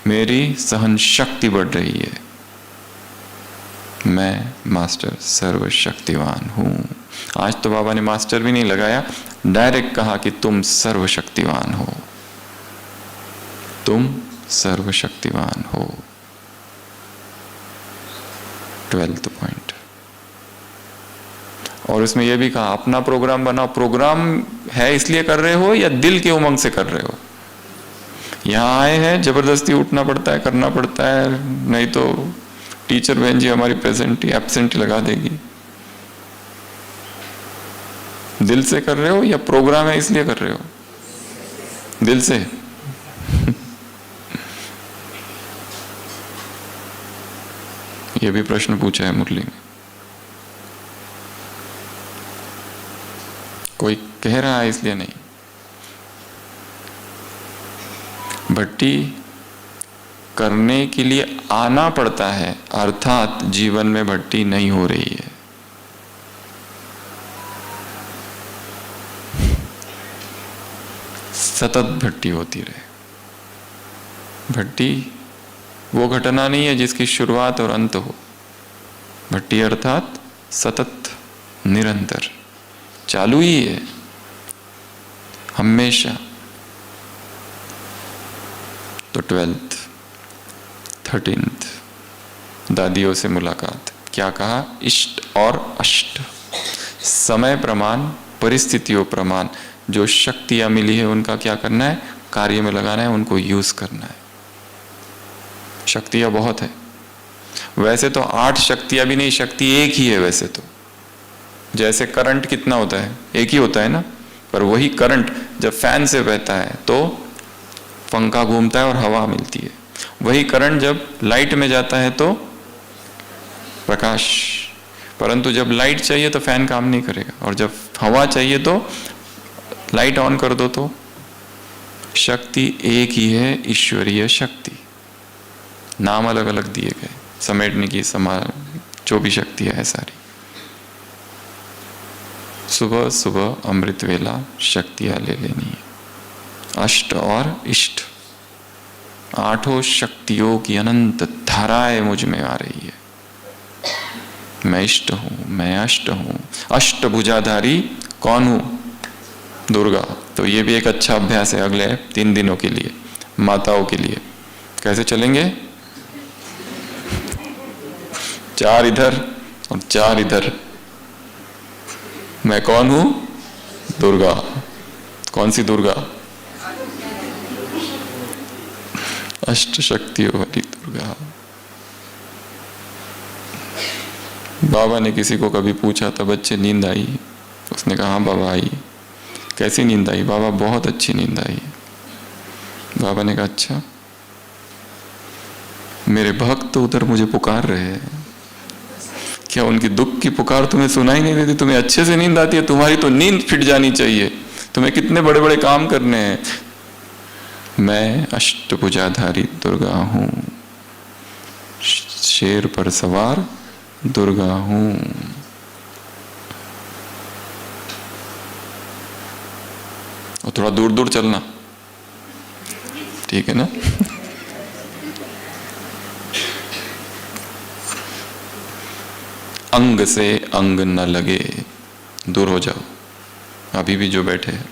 मेरी सहन शक्ति बढ़ रही है। मैं मास्टर सर्वशक्तिवान हूं। आज तो बाबा ने मास्टर भी नहीं लगाया, डायरेक्ट कहा कि तुम सर्वशक्तिवान हो, तुम सर्वशक्तिवान हो। 12th point. और उसमें यह भी कहा अपना प्रोग्राम बनाओ। प्रोग्राम है इसलिए कर रहे हो या दिल के उमंग से कर रहे हो? यहां आए हैं, जबरदस्ती उठना पड़ता है, करना पड़ता है, नहीं तो टीचर बहन जी हमारी प्रेजेंट ही एब्सेंट लगा देगी। दिल से कर रहे हो या प्रोग्राम है इसलिए कर रहे हो? दिल से। यह भी प्रश्न पूछा है मुरली में। कोई कह रहा है इसलिए नहीं। भट्टी करने के लिए आना पड़ता है, अर्थात जीवन में भट्टी नहीं हो रही है। सतत भट्टी होती रहे। भट्टी वो घटना नहीं है जिसकी शुरुआत और अंत हो। भट्टी अर्थात सतत, निरंतर, चालू ही है हमेशा। तो 12th, 13th दादियों से मुलाकात। क्या कहा? इष्ट और अष्ट, समय प्रमाण, परिस्थितियों प्रमाण, जो शक्तियां मिली है उनका क्या करना है? कार्य में लगाना है, उनको यूज करना है। शक्तियां बहुत है। वैसे तो 8 शक्तियां भी नहीं, शक्ति एक ही है वैसे तो। जैसे करंट कितना होता है? एक ही होता है ना। पर वही करंट जब फैन से बहता है तो पंखा घूमता है और हवा मिलती है। वही करंट जब लाइट में जाता है तो प्रकाश। परंतु जब लाइट चाहिए तो फैन काम नहीं करेगा, और जब हवा चाहिए तो लाइट ऑन कर दो तो। शक्ति एक ही है, ईश्वरीय शक्ति। नाम अलग अलग दिए गए, समेटने की जो भी शक्ति है सारी। सुबह सुबह अमृत वेला शक्तियां ले लेनी है। अष्ट और इष्ट, 8 शक्तियों की अनंत धाराएं मुझ में आ रही है। मैं इष्ट हूं, मैं अष्ट हूं। अष्ट भुजाधारी कौन हूं? दुर्गा। तो ये भी एक अच्छा अभ्यास है अगले 3 दिनों के लिए, माताओं के लिए। कैसे चलेंगे? 4 इधर और 4 इधर। मैं कौन हूं? दुर्गा। कौन सी दुर्गा? अष्ट शक्तियों वाली दुर्गा। बाबा ने किसी को कभी पूछा था, बच्चे नींद आई? उसने कहा हाँ बाबा आई। कैसी नींद आई? बाबा बहुत अच्छी नींद आई। बाबा ने कहा अच्छा, मेरे भक्त तो उधर मुझे पुकार रहे हैं, क्या उनकी दुख की पुकार तुम्हें सुनाई नहीं देती? तुम्हें अच्छे से नींद आती है? तुम्हारी तो नींद फिट जानी चाहिए, तुम्हें कितने बड़े बड़े काम करने हैं। मैं अष्टभुजाधारी दुर्गा हूं, शेर पर सवार दुर्गा हूं। और थोड़ा दूर दूर चलना, ठीक है ना? अंग से अंग न लगे, दूर हो जाओ, अभी भी जो बैठे हैं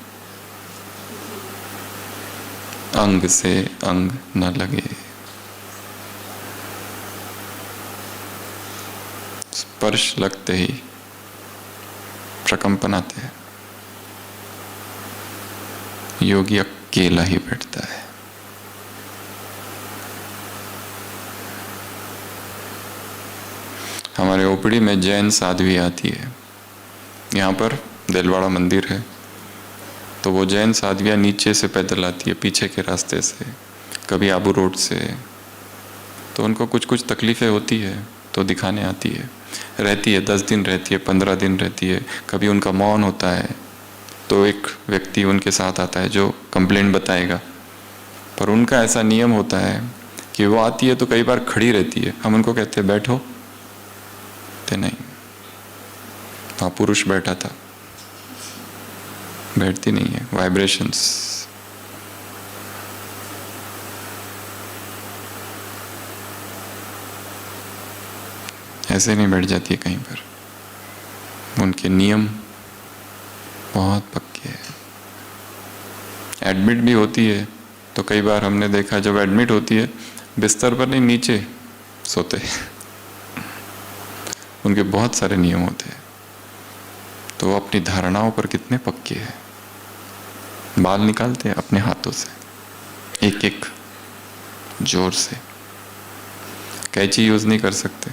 अंग से अंग न लगे। स्पर्श लगते ही प्रकंपन आते हैं। योगी अकेला ही बैठता है। हमारे ओपड़ी में जैन साध्वी आती है, यहाँ पर दिलवाड़ा मंदिर है, तो वो जैन साध्वियाँ नीचे से पैदल आती है, पीछे के रास्ते से, कभी आबू रोड से। तो उनको कुछ कुछ तकलीफ़ें होती है तो दिखाने आती है, रहती है 10 दिन रहती है, 15 दिन रहती है। कभी उनका मौन होता है तो एक व्यक्ति उनके साथ आता है जो कंप्लेंट बताएगा, पर उनका ऐसा नियम होता है कि वो आती है तो कई बार खड़ी रहती है। हम उनको कहते हैं बैठो, तो नहीं, वहाँ पुरुष बैठा था, बैठती नहीं है, वाइब्रेशंस। ऐसे नहीं बैठ जाती है कहीं पर, उनके नियम बहुत पक्के हैं। एडमिट भी होती है तो कई बार हमने देखा, जब एडमिट होती है बिस्तर पर नहीं, नीचे सोते उनके बहुत सारे नियम होते हैं। तो वो अपनी धारणाओं पर कितने पक्के हैं। बाल निकालते हैं अपने हाथों से, एक एक जोर से, कैंची यूज नहीं कर सकते।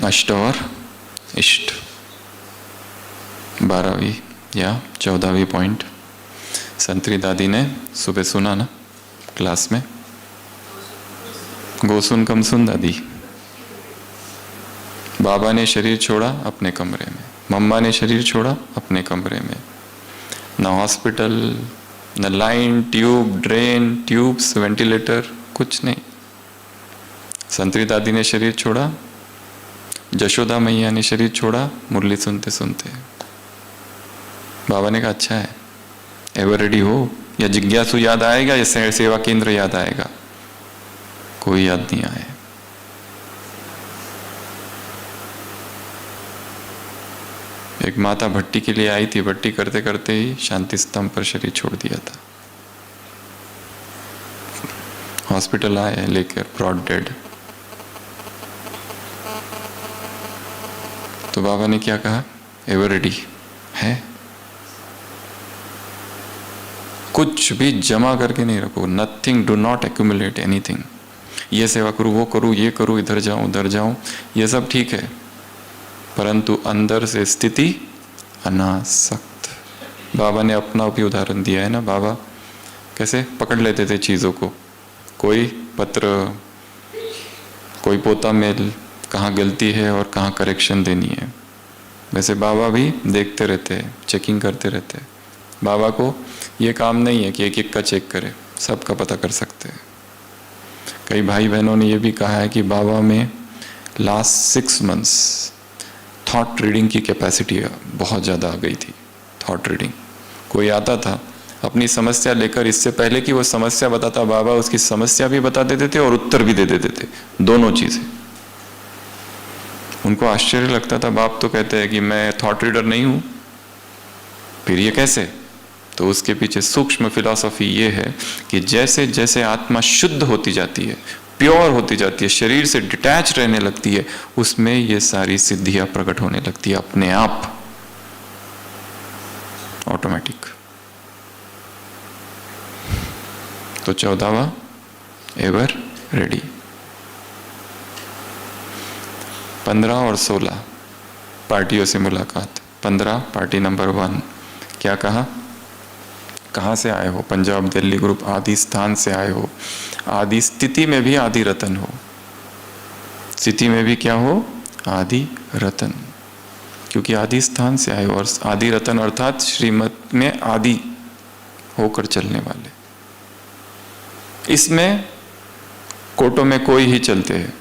अष्ट और इष्ट 12वीं या 14वीं पॉइंट संतरी दादी ने सुबह सुना ना क्लास में, गोसुन कम सुन दादी। बाबा ने शरीर छोड़ा अपने कमरे में, मम्मा ने शरीर छोड़ा अपने कमरे में। न हॉस्पिटल, न line, tube, drain, tubes, ventilator, कुछ नहीं। संतरी दादी ने शरीर छोड़ा, जशोदा मैया ने शरीर छोड़ा, मुरली सुनते सुनते। बाबा ने कहा अच्छा है, एवर रेडी हो, या जिज्ञासु याद आएगा या सेवा केंद्र याद आएगा? कोई याद नहीं आए। एक माता भट्टी के लिए आई थी, भट्टी करते करते ही शांति स्तंभ पर शरीर छोड़ दिया था। हॉस्पिटल आए लेकर, ब्रॉड डेड। तो बाबा ने क्या कहा? एवर रेडी है। कुछ भी जमा करके नहीं रखो, nothing, do not accumulate anything. ये सेवा करूँ, वो करूँ, ये करूँ, इधर जाऊँ, उधर जाऊँ, ये सब ठीक है, परंतु अंदर से स्थिति अनासक्त। बाबा ने अपना भी उदाहरण दिया है ना। बाबा कैसे पकड़ लेते थे चीज़ों को, कोई पत्र, कोई पोता मेल, कहाँ गलती है और कहाँ करेक्शन देनी है। वैसे बाबा भी देखते रहते हैं, चेकिंग करते रहते हैं। बाबा को ये काम नहीं है कि एक एक का चेक करे, सबका पता कर सकते हैं। कई भाई बहनों ने ये भी कहा है कि बाबा में लास्ट 6 मंथ्स थॉट रीडिंग की कैपेसिटी बहुत ज़्यादा आ गई थी। थॉट रीडिंग, कोई आता था अपनी समस्या लेकर, इससे पहले कि वो समस्या बताता, बाबा उसकी समस्या भी बता देते थे और उत्तर भी दे देते थे, दोनों चीज़ें। उनको आश्चर्य लगता था। बाप तो कहते हैं कि मैं थॉट रीडर नहीं हूँ, फिर ये कैसे? तो उसके पीछे सूक्ष्म फिलॉसफी ये है कि जैसे जैसे आत्मा शुद्ध होती जाती है, प्योर होती जाती है, शरीर से डिटैच रहने लगती है, उसमें ये सारी सिद्धियां प्रकट होने लगती है अपने आप, ऑटोमेटिक। तो 14वां एवर रेडी। 15 और 16 पार्टियों से मुलाकात। 15 पार्टी नंबर 1, क्या कहा? कहाँ से आए हो? पंजाब दिल्ली ग्रुप आदि स्थान से आए हो। आदि स्थिति में भी आदि रतन हो, स्थिति में भी क्या हो? आदि रतन, क्योंकि आदि स्थान से आए हो। और आदि रतन अर्थात श्रीमत में आदि होकर चलने वाले। इसमें कोटों में कोई ही चलते हैं,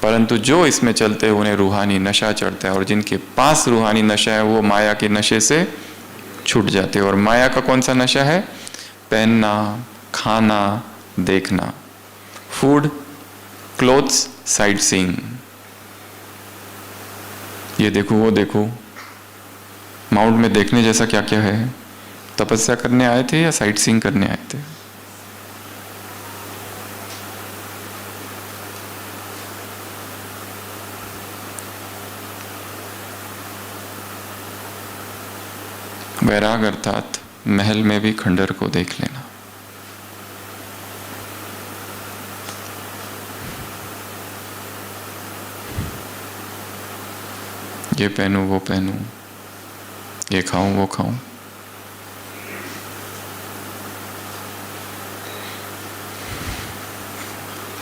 परंतु जो इसमें चलते हैं उन्हें रूहानी नशा चढ़ता है, और जिनके पास रूहानी नशा है वो माया के नशे से छूट जाते हैं। और माया का कौन सा नशा है? पहनना, खाना, देखना, फूड, क्लोथ्स, साइट सीइंग, ये देखो वो देखो। माउंट में देखने जैसा क्या क्या है? तपस्या करने आए थे या साइट सीइंग करने आए थे? वैराग अर्थात महल में भी खंडर को देख लेना। ये पहनूं वो पहनूं, ये खाऊं वो खाऊं।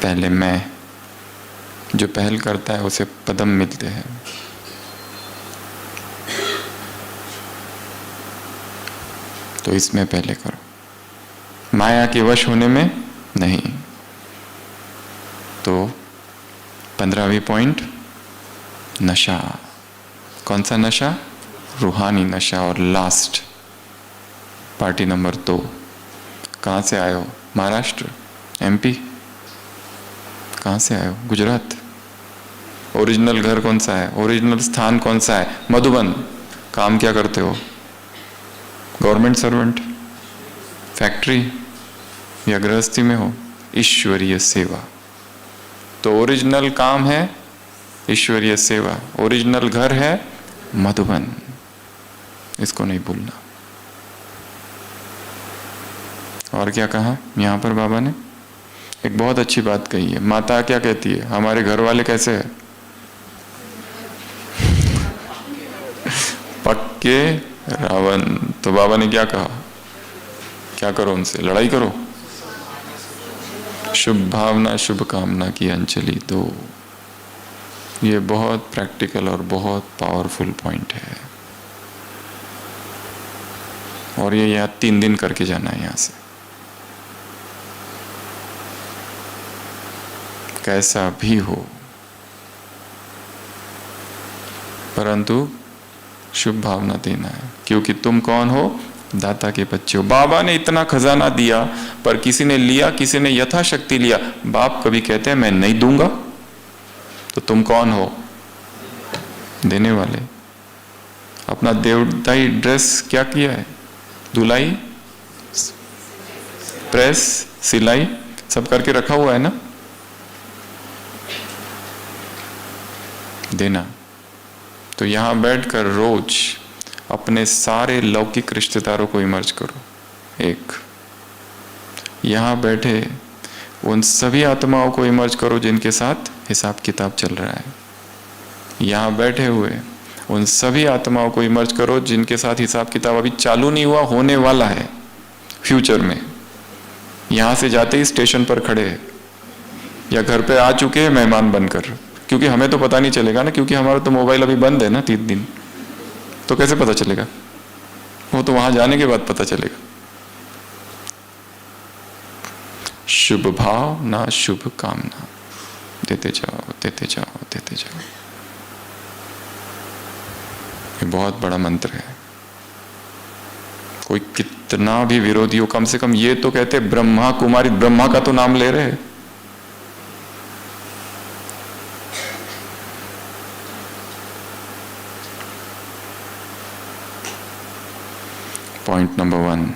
पहले मैं, जो पहल करता है उसे पदम मिलते हैं। तो इसमें पहले करो, माया के वश होने में नहीं। तो 15वीं पॉइंट, नशा। कौन सा नशा? रूहानी नशा। और लास्ट पार्टी नंबर 2, कहाँ से आए हो? महाराष्ट्र, MP? कहाँ से आए हो? गुजरात। ओरिजिनल घर कौन सा है? ओरिजिनल स्थान कौन सा है? मधुबन। काम क्या करते हो? गवर्नमेंट सर्वेंट, फैक्ट्री या गृहस्थी में हो? ईश्वरीय सेवा। तो ओरिजिनल काम है ईश्वरीय सेवा, ओरिजिनल घर है मधुबन। इसको नहीं भूलना। और क्या कहा यहां पर बाबा ने? एक बहुत अच्छी बात कही है। माता क्या कहती है? हमारे घर वाले कैसे हैं? पक्के रावण। तो बाबा ने क्या कहा? क्या करो उनसे? लड़ाई करो। शुभ भावना शुभ कामना की अंजलि दो। ये बहुत प्रैक्टिकल और बहुत पावरफुल पॉइंट है। और ये याद 3 दिन करके जाना है यहां से। कैसा भी हो, परंतु शुभ भावना देना है। क्योंकि तुम कौन हो? दाता के बच्चे हो। बाबा ने इतना खजाना दिया, पर किसी ने लिया, किसी ने यथाशक्ति लिया। बाप कभी कहते हैं मैं नहीं दूंगा? तो तुम कौन हो? देने वाले। अपना देवदाई ड्रेस क्या किया है? धुलाई, प्रेस, सिलाई सब करके रखा हुआ है ना? देना। तो यहां बैठकर रोज अपने सारे लौकिक रिश्तेदारों को इमर्ज करो। एक यहां बैठे उन सभी आत्माओं को इमर्ज करो जिनके साथ हिसाब किताब चल रहा है। यहां बैठे हुए उन सभी आत्माओं को इमर्ज करो जिनके साथ हिसाब किताब अभी चालू नहीं हुआ, होने वाला है फ्यूचर में। यहां से जाते ही स्टेशन पर खड़े हैं या घर पे आ चुके हैं मेहमान बनकर। क्योंकि हमें तो पता नहीं चलेगा ना, क्योंकि हमारा तो मोबाइल अभी बंद है ना 3 दिन। तो कैसे पता चलेगा? वो तो वहां जाने के बाद पता चलेगा। शुभ भाव ना शुभ कामना, देते जाओ देते जाओ देते जाओ। ये बहुत बड़ा मंत्र है। कोई कितना भी विरोधी हो, कम से कम ये तो कहते ब्रह्मा कुमारी, ब्रह्मा का तो नाम ले रहे। पॉइंट नंबर 1,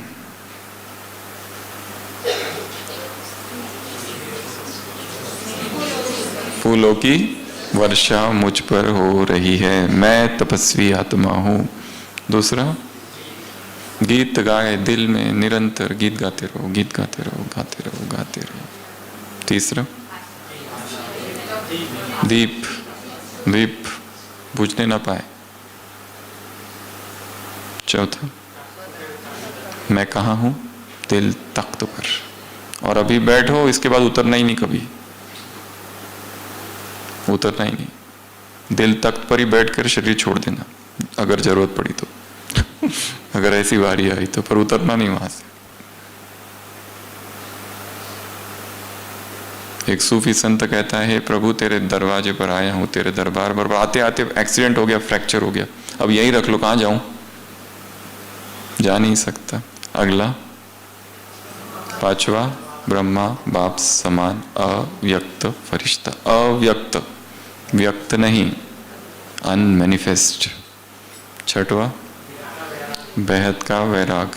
फूलों की वर्षा मुझ पर हो रही है, मैं तपस्वी आत्मा हूं। दूसरा, गीत गाए दिल में निरंतर, गीत गाते रहो, गीत गाते रहो, गाते रहो, गाते रहो। तीसरा, दीप, दीप बुझने ना पाए। चौथा, मैं कहाँ हूं? दिल तख्त पर। और अभी बैठो, इसके बाद उतरना ही नहीं, कभी उतरना ही नहीं। दिल तख्त पर ही बैठकर शरीर छोड़ देना अगर जरूरत पड़ी तो अगर ऐसी बारी आई तो, पर उतरना नहीं वहां से। एक सूफी संत कहता है, प्रभु तेरे दरवाजे पर आया हूं, तेरे दरबार पर। आते आते एक्सीडेंट हो गया, फ्रैक्चर हो गया, अब यही रख लो, कहां जाऊं? जा नहीं सकता। अगला, 5वां, ब्रह्मा बाप समान अव्यक्त फरिश्ता। अव्यक्त, व्यक्त नहीं, अनमैनिफेस्ट। छठवा बेहद का वैराग।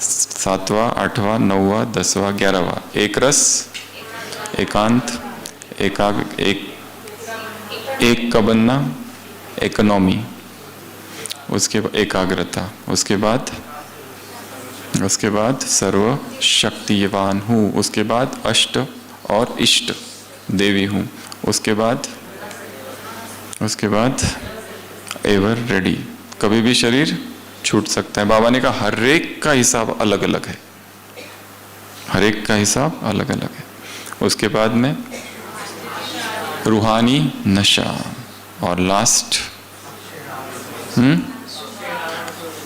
सातवां, आठवां, नौवां, 10वां, 11वां एक रस, एकांत, एक का बनना, इकोनॉमी, उसके बाद एकाग्रता, उसके बाद सर्व शक्तिवान हूँ, उसके बाद अष्ट और इष्ट देवी हूँ, उसके बाद एवर रेडी। कभी भी शरीर छूट सकता है। बाबा ने कहा हर एक का हिसाब अलग अलग है, हर एक का हिसाब अलग अलग है। उसके बाद में रूहानी नशा और लास्ट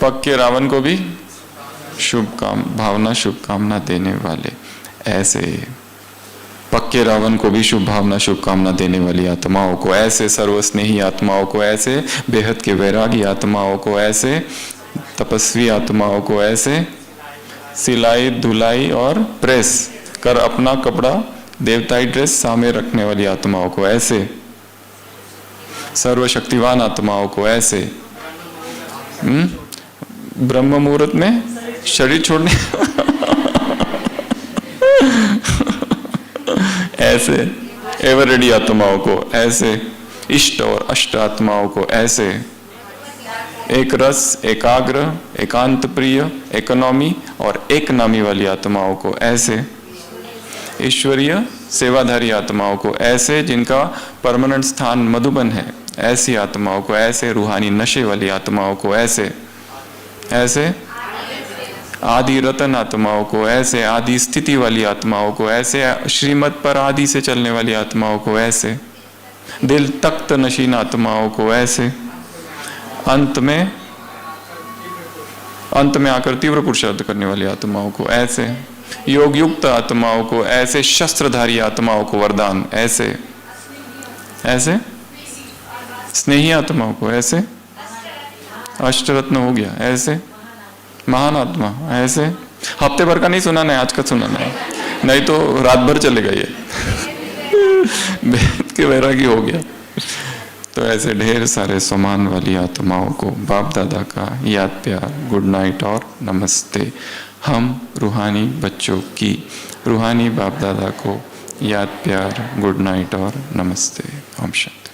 पक्के रावण को भी शुभकामना देने वाले। ऐसे पक्के रावण को भी शुभ भावना शुभकामना देने वाली आत्माओं को, ऐसे सर्वस्नेही आत्माओं को, ऐसे बेहद के वैरागी आत्माओं को, ऐसे तपस्वी आत्माओं को, ऐसे सिलाई धुलाई और प्रेस कर अपना कपड़ा देवताई ड्रेस सामने रखने वाली आत्माओं को, ऐसे सर्वशक्तिवान आत्माओं को, ऐसे ब्रह्म मुहूर्त में शरीर छोड़ने ऐसे एवर रेडी आत्माओं को, ऐसे इष्ट और अष्ट आत्माओं को, ऐसे एक रस, एकाग्र, एकांत प्रिय, इकोनॉमी और एक नामी वाली आत्माओं को, ऐसे ईश्वरीय सेवाधारी आत्माओं को, ऐसे जिनका परमानेंट स्थान मधुबन है ऐसी आत्माओं को, ऐसे रूहानी नशे वाली आत्माओं को, ऐसे आदि रतन आत्माओं को, ऐसे आदि स्थिति वाली आत्माओं को, ऐसे श्रीमत पर आदि से चलने वाली आत्माओं को, ऐसे दिल तख्त नशीन आत्माओं को, ऐसे अंत में आकर तीव्र पुरुषार्थ करने वाली आत्माओं को, ऐसे योग युक्त आत्माओं को, ऐसे शस्त्रधारी आत्माओं को वरदान, ऐसे स्नेही आत्माओं को, ऐसे अष्टरत्न हो गया, ऐसे महान आत्मा, ऐसे हफ्ते भर का नहीं सुनाना है, आज का सुनाना है, नहीं तो रात भर चलेगा ये बेहद के वैरागी हो गया। तो ऐसे ढेर सारे समान वाली आत्माओं को बाप दादा का याद प्यार, गुड नाइट और नमस्ते। हम रूहानी बच्चों की रूहानी बाप दादा को याद प्यार, गुड नाइट और नमस्ते। ओम शांति।